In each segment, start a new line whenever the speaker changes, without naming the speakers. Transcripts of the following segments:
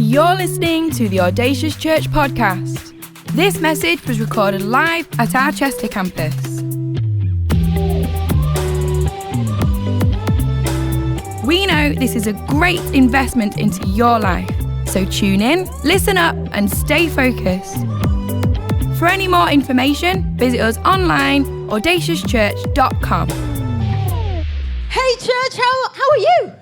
You're listening to the Audacious Church podcast. This message was recorded live at our Chester campus. We know this is a great investment into your life, so tune in, listen up, and stay focused. For any more information, visit us online, audaciouschurch.com.
Hey church, how are you?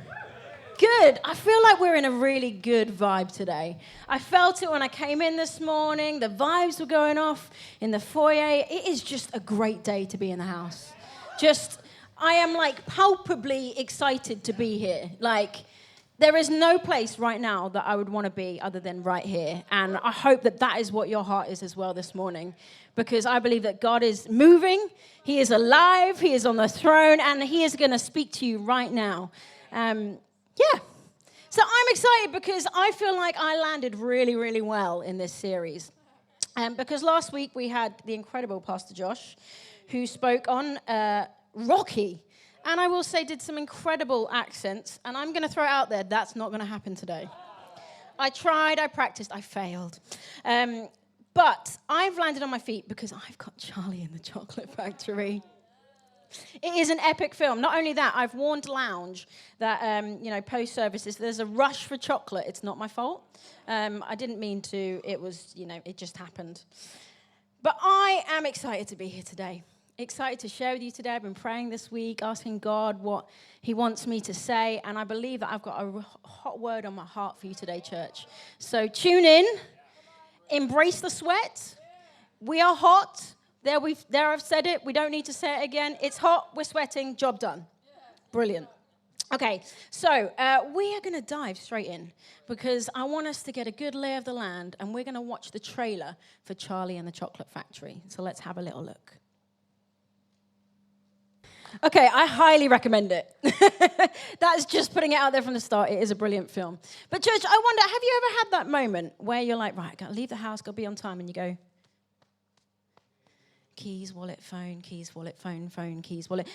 Good. I feel like we're in a really good vibe today. I felt it when I came in this morning. The vibes were going off in the foyer. It is just a great day to be in the house. I am like palpably excited to be here. Like, there is no place right now that I would want to be other than right here. And I hope that that is what your heart is as well this morning. Because I believe that God is moving. He is alive. He is on the throne. And he is going to speak to you right now. Yeah. So I'm excited because I feel like I landed really, really well in this series. Because last week we had the incredible Pastor Josh, who spoke on Rocky. And I will say did some incredible accents. And I'm going to throw it out there, that's not going to happen today. I tried, I practiced, I failed. But I've landed on my feet because I've got Charlie and the Chocolate Factory. It is an epic film. Not only that, I've warned Lounge that, post-services, there's a rush for chocolate. It's not my fault. I didn't mean to. It was, it just happened. But I am excited to be here today. Excited to share with you today. I've been praying this week, asking God what he wants me to say. And I believe that I've got a hot word on my heart for you today, church. So tune in. Embrace the sweat. We are hot. There I've said it. We don't need to say it again. It's hot. We're sweating. Job done. Brilliant. Okay, so we are going to dive straight in because I want us to get a good lay of the land, and we're going to watch the trailer for Charlie and the Chocolate Factory. So let's have a little look. Okay, I highly recommend it. That's just putting it out there from the start. It is a brilliant film. But church, I wonder, have you ever had that moment where you're like, right, got to leave the house, got to be on time, and you go, keys, wallet, phone, keys, wallet.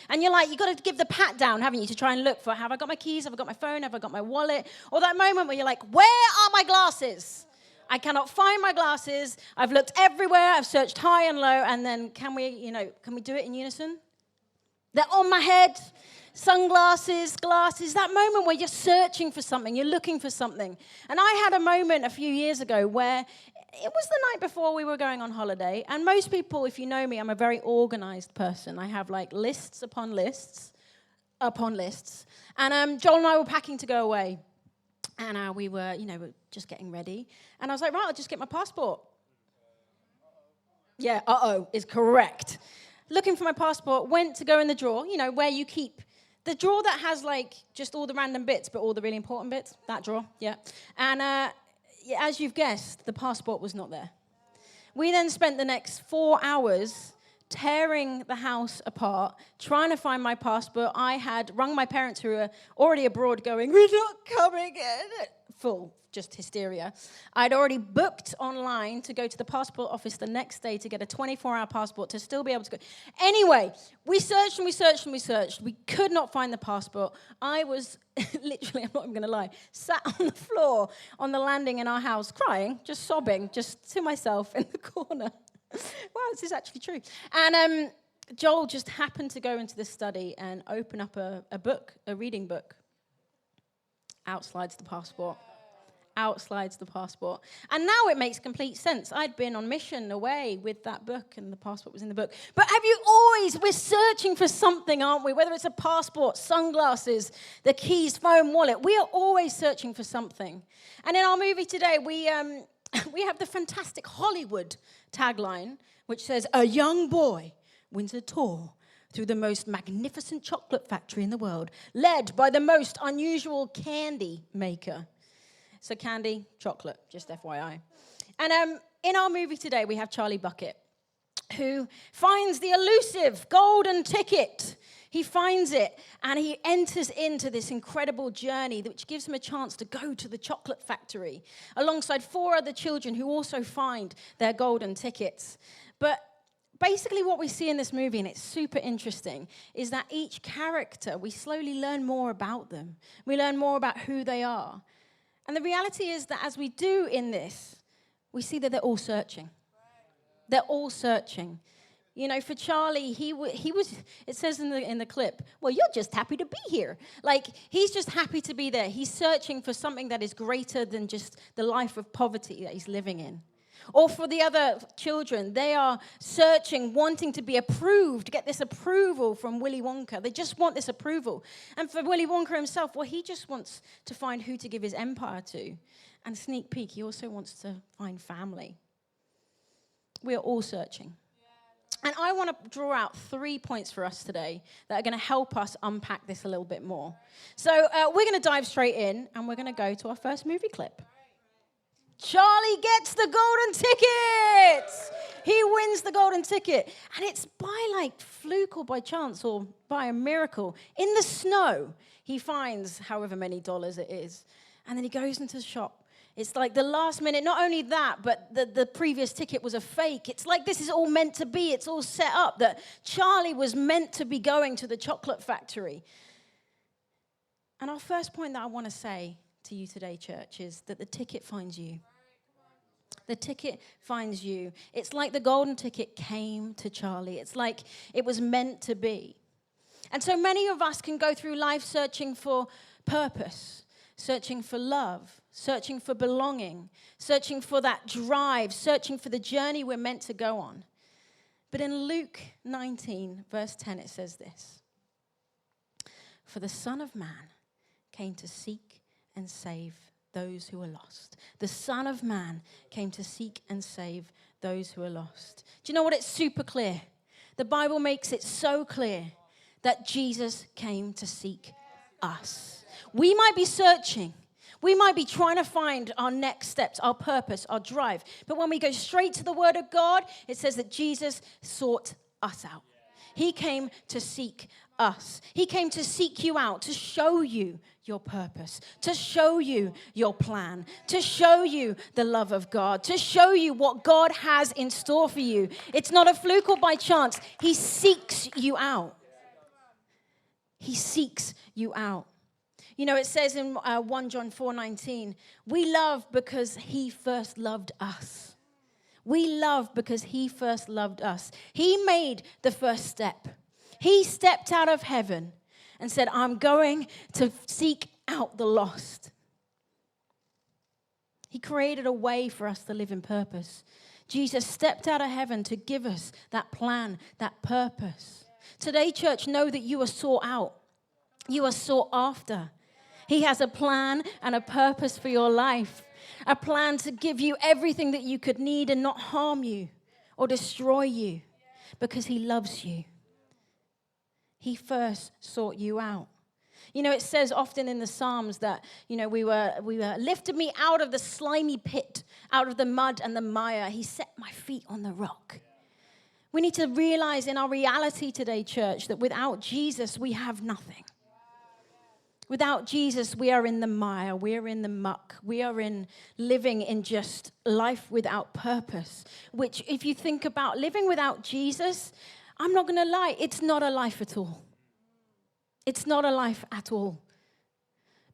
And you're like, you got to give the pat down, haven't you, to try and look for, have I got my keys, have I got my phone, have I got my wallet? Or that moment where you're like, where are my glasses? I cannot find my glasses. I've looked everywhere. I've searched high and low. And then can we do it in unison? They're on my head. Sunglasses, glasses, that moment where you're searching for something, you're looking for something. And I had a moment a few years ago where it was the night before we were going on holiday. And most people, if you know me, I'm a very organized person. I have like lists upon lists upon lists. And Joel and I were packing to go away. And we were, we're just getting ready. And I was like, right, I'll just get my passport. Yeah, is correct. Looking for my passport, went to go in the drawer, where you keep the drawer that has like just all the random bits, but all the really important bits, that drawer, yeah. And as you've guessed, the passport was not there. We then spent the next 4 hours tearing the house apart, trying to find my passport. I had rung my parents who were already abroad going, we're not coming in. Full, just hysteria. I'd already booked online to go to the passport office the next day to get a 24-hour passport to still be able to go. Anyway, we searched and we searched and we searched. We could not find the passport. I was literally, I'm not even going to lie, sat on the floor on the landing in our house crying, just sobbing, just to myself in the corner. Wow, this is actually true. And Joel just happened to go into the study and open up a book, a reading book. Out slides the passport. Out slides the passport. And now it makes complete sense. I'd been on mission away with that book and the passport was in the book. But we're searching for something, aren't we? Whether it's a passport, sunglasses, the keys, phone, wallet, we are always searching for something. And in our movie today, we have the fantastic Hollywood tagline, which says, a young boy wins a tour through the most magnificent chocolate factory in the world, led by the most unusual candy maker. So candy, chocolate, just FYI. And in our movie today, we have Charlie Bucket, who finds the elusive golden ticket. He finds it, and he enters into this incredible journey, which gives him a chance to go to the chocolate factory, alongside 4 other children who also find their golden tickets. But basically what we see in this movie, and it's super interesting, is that each character, we slowly learn more about them. We learn more about who they are. And the reality is that as we do in this, we see that they're all searching. They're all searching. You know, for Charlie, he was, it says in the clip, well, you're just happy to be here. Like, he's just happy to be there. He's searching for something that is greater than just the life of poverty that he's living in. Or for the other children, they are searching, wanting to be approved, get this approval from Willy Wonka. They just want this approval. And for Willy Wonka himself, well, he just wants to find who to give his empire to. And sneak peek, he also wants to find family. We are all searching. And I want to draw out 3 points for us today that are going to help us unpack this a little bit more. So we're going to dive straight in, and we're going to go to our first movie clip. Charlie gets the golden ticket. He wins the golden ticket. And it's by like fluke or by chance or by a miracle. In the snow, he finds however many dollars it is. And then he goes into the shop. It's like the last minute, not only that, but the previous ticket was a fake. It's like this is all meant to be. It's all set up that Charlie was meant to be going to the chocolate factory. And our first point that I want to say to you today, church, is that the ticket finds you. The ticket finds you. It's like the golden ticket came to Charlie. It's like it was meant to be. And so many of us can go through life searching for purpose, searching for love, searching for belonging, searching for that drive, searching for the journey we're meant to go on. But in Luke 19, verse 10, it says this: "For the Son of Man came to seek and save those who are lost." The Son of Man came to seek and save those who are lost. Do you know what? It's super clear. The Bible makes it so clear that Jesus came to seek us. We might be searching. We might be trying to find our next steps, our purpose, our drive. But when we go straight to the Word of God, it says that Jesus sought us out. He came to seek us. He came to seek you out, to show you your purpose, to show you your plan, to show you the love of God, to show you what God has in store for you. It's not a fluke or by chance. He seeks you out. He seeks you out. You know, it says in 1 John 4:19, we love because he first loved us. We love because he first loved us. He made the first step. He stepped out of heaven and said, I'm going to seek out the lost. He created a way for us to live in purpose. Jesus stepped out of heaven to give us that plan, that purpose. Today, church, know that you are sought out. You are sought after. He has a plan and a purpose for your life. A plan to give you everything that you could need and not harm you or destroy you because he loves you. He first sought you out. You know, it says often in the Psalms that, you know, we were lifted me out of the slimy pit, out of the mud and the mire. He set my feet on the rock. We need to realize in our reality today, church, that without Jesus, we have nothing. Without Jesus, we are in the mire, we are in the muck, we are in living in just life without purpose, which if you think about living without Jesus, I'm not going to lie, it's not a life at all. It's not a life at all.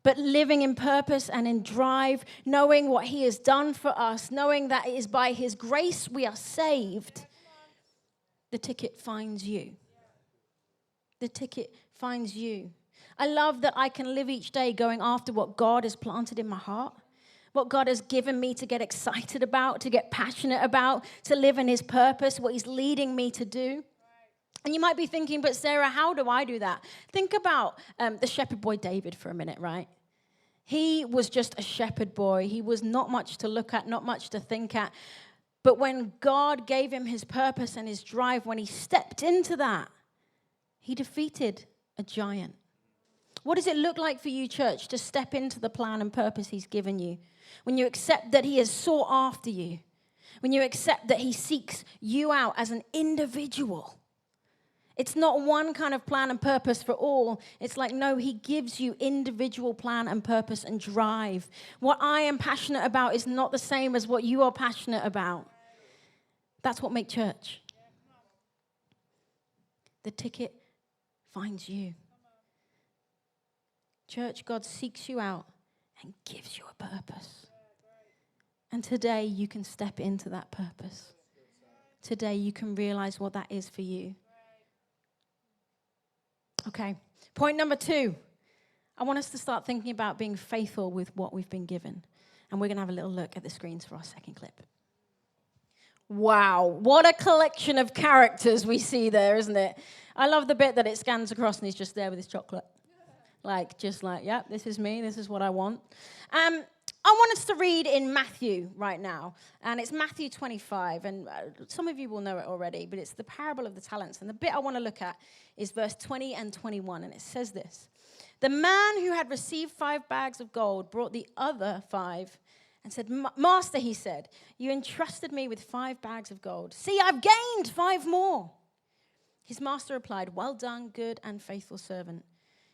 But living in purpose and in drive, knowing what he has done for us, knowing that it is by his grace we are saved, the ticket finds you. The ticket finds you. I love that I can live each day going after what God has planted in my heart, what God has given me to get excited about, to get passionate about, to live in his purpose, what he's leading me to do. And you might be thinking, but Sarah, how do I do that? Think about the shepherd boy David for a minute, right? He was just a shepherd boy. He was not much to look at, not much to think at. But when God gave him his purpose and his drive, when he stepped into that, he defeated a giant. What does it look like for you, church, to step into the plan and purpose he's given you? When you accept that he has sought after you. When you accept that he seeks you out as an individual. It's not one kind of plan and purpose for all. It's like, no, he gives you individual plan and purpose and drive. What I am passionate about is not the same as what you are passionate about. That's what makes church. The ticket finds you. Church, God seeks you out and gives you a purpose. And today you can step into that purpose. Today you can realize what that is for you. Okay, point number 2. I want us to start thinking about being faithful with what we've been given. And we're going to have a little look at the screens for our second clip. Wow, what a collection of characters we see there, isn't it? I love the bit that it scans across and he's just there with his chocolate. Yeah, this is me, this is what I want. I want us to read in Matthew right now, and it's Matthew 25, and some of you will know it already, but it's the parable of the talents, and the bit I want to look at is verse 20 and 21, and it says this. The man who had received 5 bags of gold brought the other 5 and said, Master, he said, you entrusted me with 5 bags of gold. See, I've gained 5 more. His master replied, well done, good and faithful servant.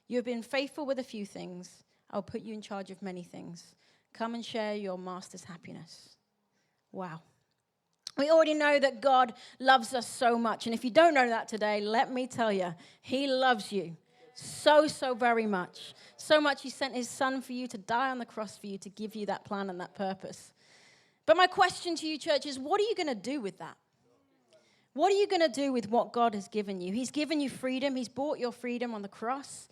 You have been faithful with a few things. I'll put you in charge of many things. Come and share your master's happiness. Wow. We already know that God loves us so much. And if you don't know that today, let me tell you, he loves you so, so very much. So much he sent his son for you to die on the cross for you, to give you that plan and that purpose. But my question to you, church, is what are you going to do with that? What are you going to do with what God has given you? He's given you freedom. He's bought your freedom on the cross.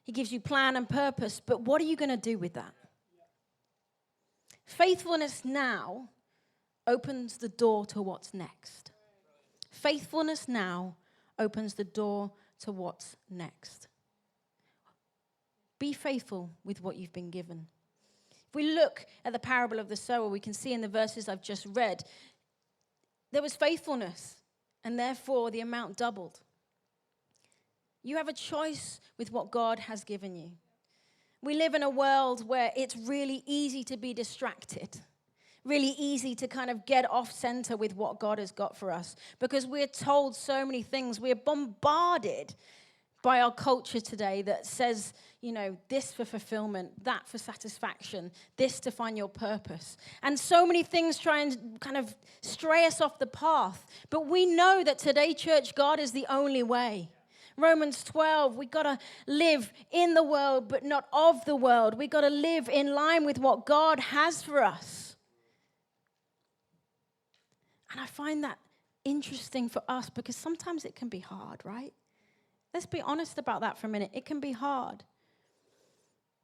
He gives you plan and purpose. But what are you going to do with that? Faithfulness now opens the door to what's next. Faithfulness now opens the door to what's next. Be faithful with what you've been given. If we look at the parable of the sower, we can see in the verses I've just read, there was faithfulness, and therefore the amount doubled. You have a choice with what God has given you. We live in a world where it's really easy to be distracted, really easy to kind of get off center with what God has got for us, because we're told so many things. We're bombarded by our culture today that says, you know, this for fulfillment, that for satisfaction, this to find your purpose. And so many things try and kind of stray us off the path. But we know that today, church, God is the only way. Romans 12, we got to live in the world, but not of the world. We got to live in line with what God has for us. And I find that interesting for us because sometimes it can be hard, right? Let's be honest about that for a minute. It can be hard.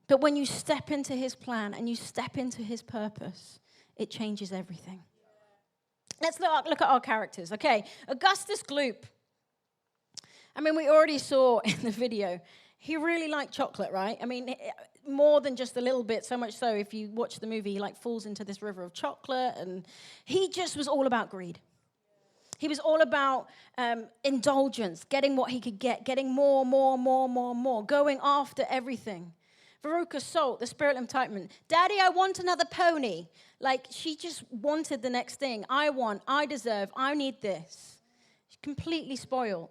But when you step into his plan and you step into his purpose, it changes everything. Let's look at our characters. Okay, Augustus Gloop. I mean, we already saw in the video, he really liked chocolate, right? I mean, more than just a little bit, so much so if you watch the movie, he like falls into this river of chocolate, and he just was all about greed. He was all about indulgence, getting what he could get, getting more, going after everything. Veruca Salt, the spirit of entitlement. Daddy, I want another pony. Like, she just wanted the next thing. I deserve, I need this. She's completely spoiled.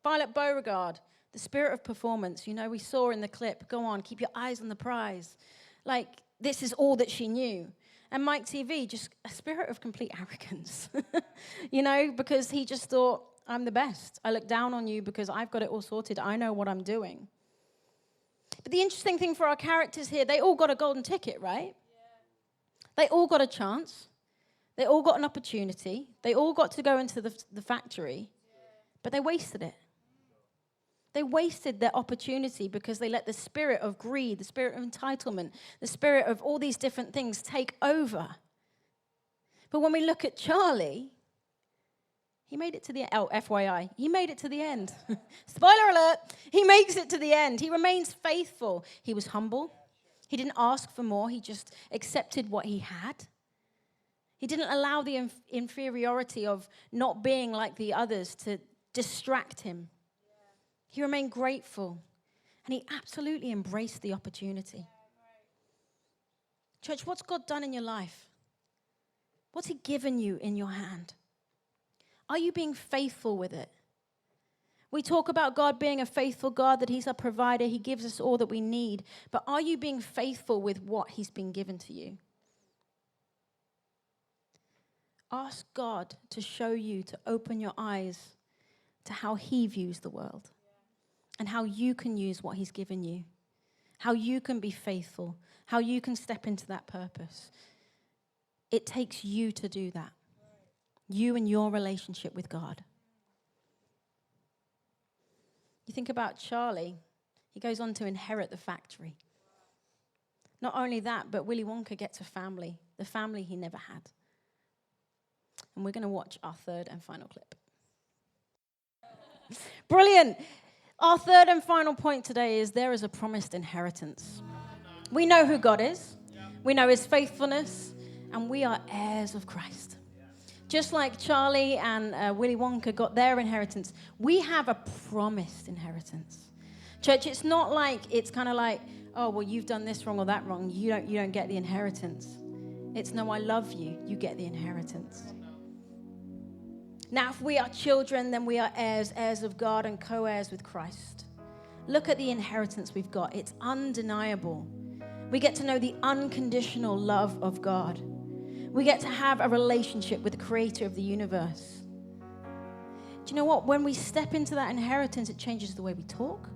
Violet Beauregard, the spirit of performance. You know, we saw in the clip, go on, keep your eyes on the prize. Like, this is all that she knew. And Mike TV, just a spirit of complete arrogance. You know, because he just thought, I'm the best. I look down on you because I've got it all sorted. I know what I'm doing. But the interesting thing for our characters here, they all got a golden ticket, right? Yeah. They all got a chance. They all got an opportunity. They all got to go into the factory. But they wasted it. They wasted their opportunity because they let the spirit of greed, the spirit of entitlement, the spirit of all these different things take over. But when we look at Charlie, he made it to the end. Oh, FYI, he made it to the end. Spoiler alert, he makes it to the end. He remains faithful. He was humble. He didn't ask for more. He just accepted what he had. He didn't allow the inferiority of not being like the others to distract him. He remained grateful, and he absolutely embraced the opportunity. Church, what's God done in your life? What's he given you in your hand? Are you being faithful with it? We talk about God being a faithful God, that he's our provider, he gives us all that we need. But are you being faithful with what he's been given to you? Ask God to show you, to open your eyes to how he views the world and how you can use what he's given you. how you can be faithful, how you can step into that purpose. It takes you to do that. You and your relationship with God. You think about Charlie, he goes on to inherit the factory. Not only that, but Willy Wonka gets a family, the family he never had. And we're going to watch our third and final clip. Brilliant. Our third and final point today is there is a promised inheritance. We know who God is. We know his faithfulness. And we are heirs of Christ. Just like Charlie and Willy Wonka got their inheritance, we have a promised inheritance. Church, it's not like, it's kind of like, oh, well, you've done this wrong or that wrong. You don't get the inheritance. It's, no, I love you. You get the inheritance. Now, if we are children, then we are heirs, heirs of God and co-heirs with Christ. Look at the inheritance we've got. It's undeniable. We get to know the unconditional love of God. We get to have a relationship with the creator of the universe. Do you know what? When we step into that inheritance, it changes the way we talk,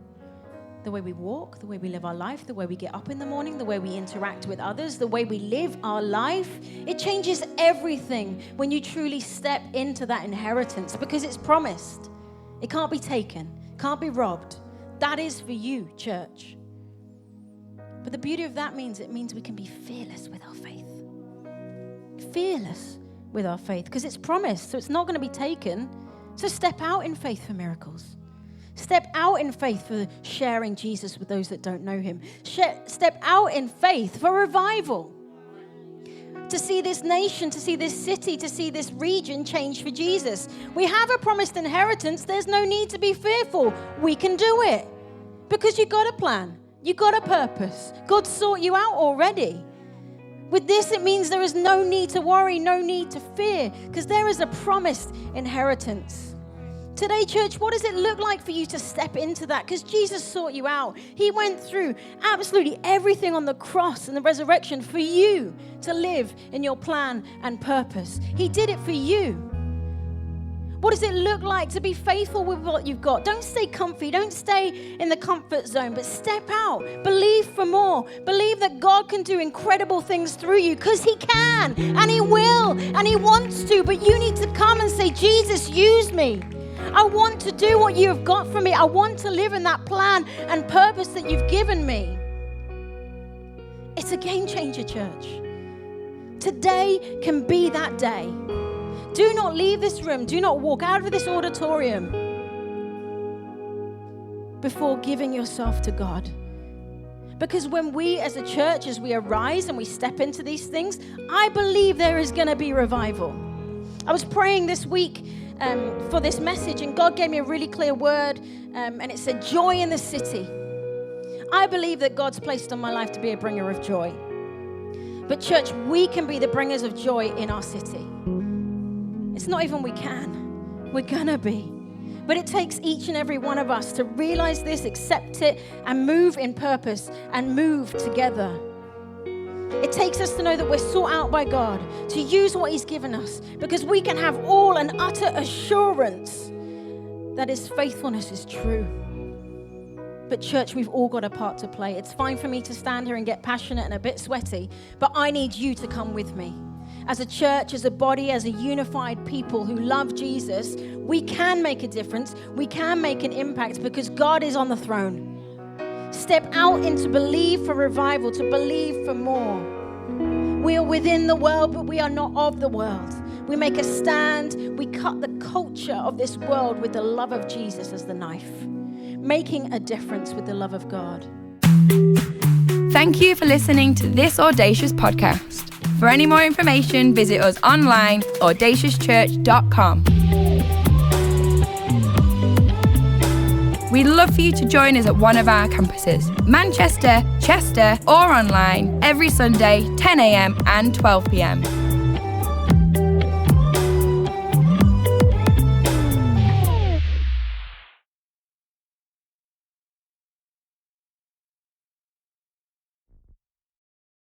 the way we walk, the way we live our life, the way we get up in the morning, the way we interact with others, the way we live our life. It changes everything when you truly step into that inheritance because it's promised. It can't be taken, can't be robbed. That is for you, church. But the beauty of that means we can be fearless with our faith. Fearless with our faith because it's promised, so it's not going to be taken. So step out in faith for miracles. Step out in faith for sharing Jesus with those that don't know him. Step out in faith for revival. To see this nation, to see this city, to see this region change for Jesus. We have a promised inheritance. There's no need to be fearful. We can do it because you got a plan. You got a purpose. God sought you out already. With this, it means there is no need to worry, no need to fear, because there is a promised inheritance. Today, church, what does it look like for you to step into that? Because Jesus sought you out. He went through absolutely everything on the cross and the resurrection for you to live in your plan and purpose. He did it for you. What does it look like to be faithful with what you've got? Don't stay comfy. Don't stay in the comfort zone, but step out. Believe for more. Believe that God can do incredible things through you because he can and he will and he wants to. But you need to come and say, Jesus, use me. I want to do what you have got for me. I want to live in that plan and purpose that you've given me. It's a game changer, church. Today can be that day. Do not leave this room. Do not walk out of this auditorium before giving yourself to God. Because when we as a church, as we arise and we step into these things, I believe there is going to be revival. I was praying this week for this message and God gave me a really clear word and it said joy in the city. I believe that God's placed on my life to be a bringer of joy. But church, we can be the bringers of joy in our city. It's not even we can. We're gonna be. But it takes each and every one of us to realize this, accept it, and move in purpose and move together. It takes us to know that we're sought out by God, to use what he's given us, because we can have all an utter assurance that his faithfulness is true. But church, we've all got a part to play. It's fine for me to stand here and get passionate and a bit sweaty, but I need you to come with me. As a church, as a body, as a unified people who love Jesus, we can make a difference. We can make an impact because God is on the throne. Step out into believe for revival, to believe for more. We are within the world, but we are not of the world. We make a stand. We cut the culture of this world with the love of Jesus as the knife, making a difference with the love of God.
Thank you for listening to this Audacious podcast. For any more information, visit us online, audaciouschurch.com. We'd love for you to join us at one of our campuses, Manchester, Chester, or online, every Sunday, 10 a.m. and 12 p.m.